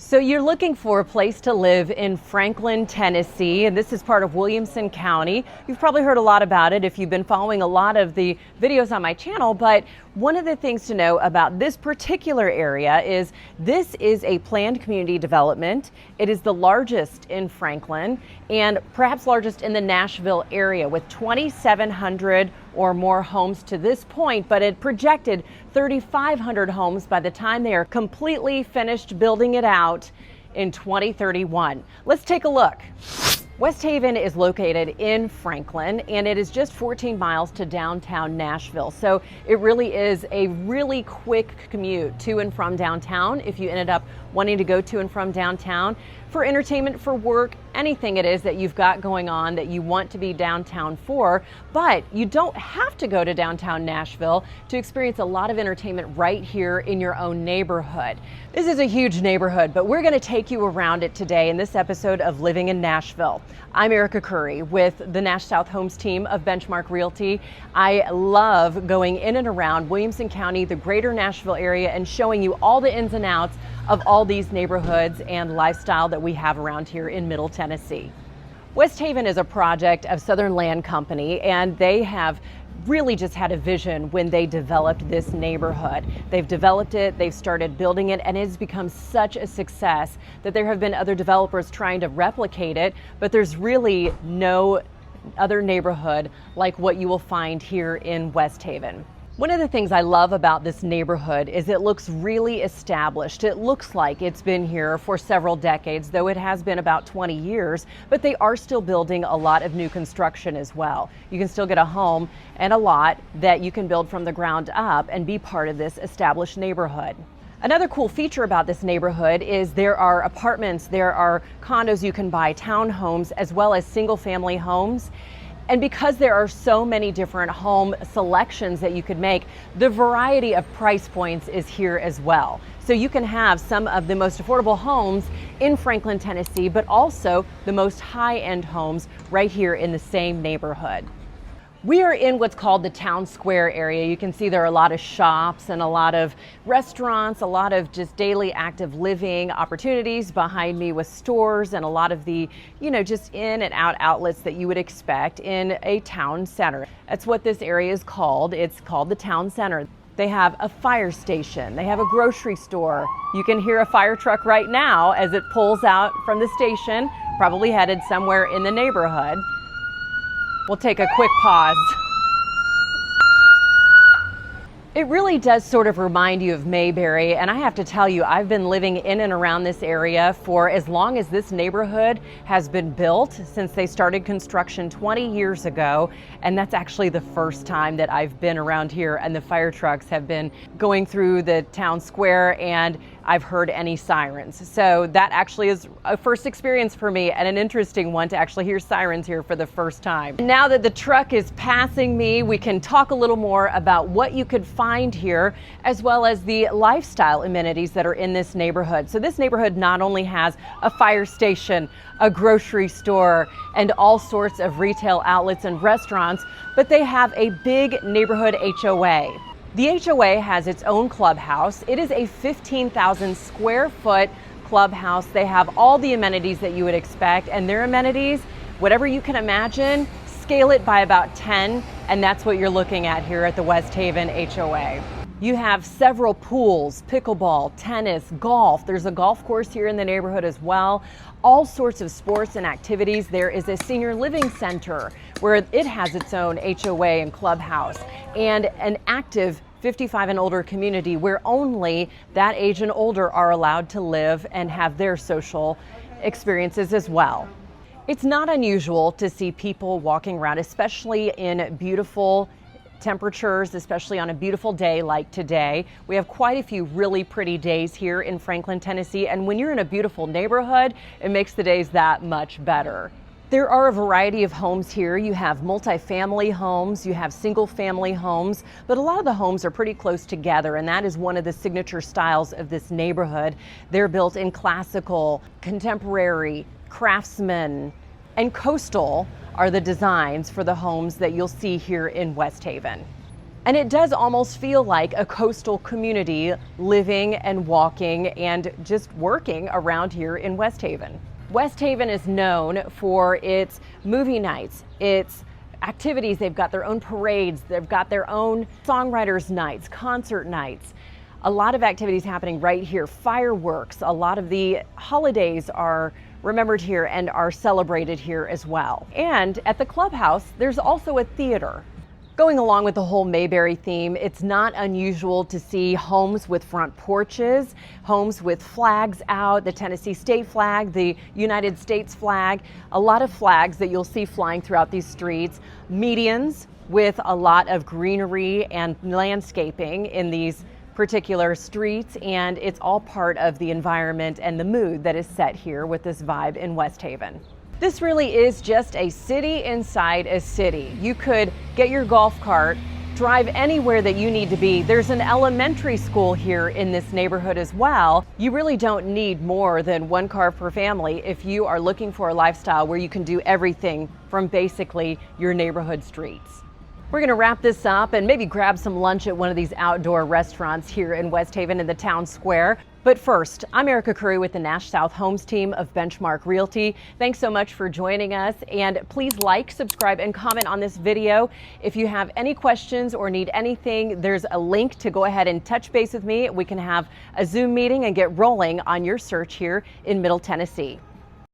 So you're looking for a place to live in Franklin, Tennessee, and this is part of Williamson County. You've probably heard a lot about it if you've been following a lot of the videos on my channel, but one of the things to know about this particular area is this is a planned community development. It is the largest in Franklin and perhaps largest in the Nashville area with 2,700 or more homes to this point, but it projected 3,500 homes by the time they are completely finished building it out in 2031. Let's take a look. Westhaven is located in Franklin and it is just 14 miles to downtown Nashville. So it really is a really quick commute to and from downtown if you ended up wanting to go to and from downtown for entertainment, for work, anything it is that you've got going on that you want to be downtown for. But you don't have to go to downtown Nashville to experience a lot of entertainment right here in your own neighborhood. This is a huge neighborhood, but we're going to take you around it today in this episode of Living in Nashville. I'm Erika Kurre with the Nash South Homes team of Benchmark Realty. I love going in and around Williamson County, the greater Nashville area, and showing you all the ins and outs of all these neighborhoods and lifestyle that we have around here in Middle Tennessee. Westhaven is a project of Southern Land Company, and they have really just had a vision when they developed this neighborhood. They've developed it, they've started building it, and it has become such a success that there have been other developers trying to replicate it, but there's really no other neighborhood like what you will find here in Westhaven. One of the things I love about this neighborhood is it looks really established. It looks like it's been here for several decades, though it has been about 20 years, but they are still building a lot of new construction as well. You can still get a home and a lot that you can build from the ground up and be part of this established neighborhood. Another cool feature about this neighborhood is there are apartments, there are condos you can buy, townhomes, as well as single family homes. And because there are so many different home selections that you could make, the variety of price points is here as well. So you can have some of the most affordable homes in Franklin, Tennessee, but also the most high-end homes right here in the same neighborhood. We are in what's called the town square area. You can see there are a lot of shops and a lot of restaurants, a lot of just daily active living opportunities behind me with stores and a lot of the, just in and out outlets that you would expect in a town center. That's what this area is called. It's called the town center. They have a fire station. They have a grocery store. You can hear a fire truck right now as it pulls out from the station, probably headed somewhere in the neighborhood. We'll take a quick pause. It really does sort of remind you of Mayberry, and I have to tell you, I've been living in and around this area for as long as this neighborhood has been built, since they started construction 20 years ago, and that's actually the first time that I've been around here and the fire trucks have been going through the town square and I've heard any sirens. So that actually is a first experience for me and an interesting one to actually hear sirens here for the first time. Now that the truck is passing me, we can talk a little more about what you could find here as well as the lifestyle amenities that are in this neighborhood. So this neighborhood not only has a fire station, a grocery store, and all sorts of retail outlets and restaurants, but they have a big neighborhood HOA. The HOA has its own clubhouse. It is a 15,000 square foot clubhouse. They have all the amenities that you would expect, and their amenities, whatever you can imagine, scale it by about 10, and that's what you're looking at here at the Westhaven HOA. You have several pools, pickleball, tennis, golf. There's a golf course here in the neighborhood as well. All sorts of sports and activities. There is a senior living center where it has its own HOA and clubhouse, and an active 55 and older community where only that age and older are allowed to live and have their social experiences as well. It's not unusual to see people walking around, especially in beautiful temperatures, especially on a beautiful day like today. We have quite a few really pretty days here in Franklin, Tennessee, and when you're in a beautiful neighborhood, it makes the days that much better. There are a variety of homes here. You have multifamily homes, you have single family homes, but a lot of the homes are pretty close together, and that is one of the signature styles of this neighborhood. They're built in classical, contemporary, craftsman, and coastal are the designs for the homes that you'll see here in Westhaven. And it does almost feel like a coastal community living and walking and just working around here in Westhaven. Westhaven is known for its movie nights, its activities. They've got their own parades, they've got their own songwriters nights, concert nights. A lot of activities happening right here, fireworks. A lot of the holidays are remembered here and are celebrated here as well. And at the clubhouse, there's also a theater. Going along with the whole Mayberry theme, it's not unusual to see homes with front porches, homes with flags out, the Tennessee state flag, the United States flag, a lot of flags that you'll see flying throughout these streets, medians with a lot of greenery and landscaping in these particular streets, and it's all part of the environment and the mood that is set here with this vibe in Westhaven. This really is just a city inside a city. You could get your golf cart, drive anywhere that you need to be. There's an elementary school here in this neighborhood as well. You really don't need more than one car per family if you are looking for a lifestyle where you can do everything from basically your neighborhood streets. We're going to wrap this up and maybe grab some lunch at one of these outdoor restaurants here in Westhaven in the town square. But first, I'm Erika Kurre with the Nash South Homes team of Benchmark Realty. Thanks so much for joining us, and please like, subscribe, and comment on this video. If you have any questions or need anything, there's a link to go ahead and touch base with me. We can have a Zoom meeting and get rolling on your search here in Middle Tennessee.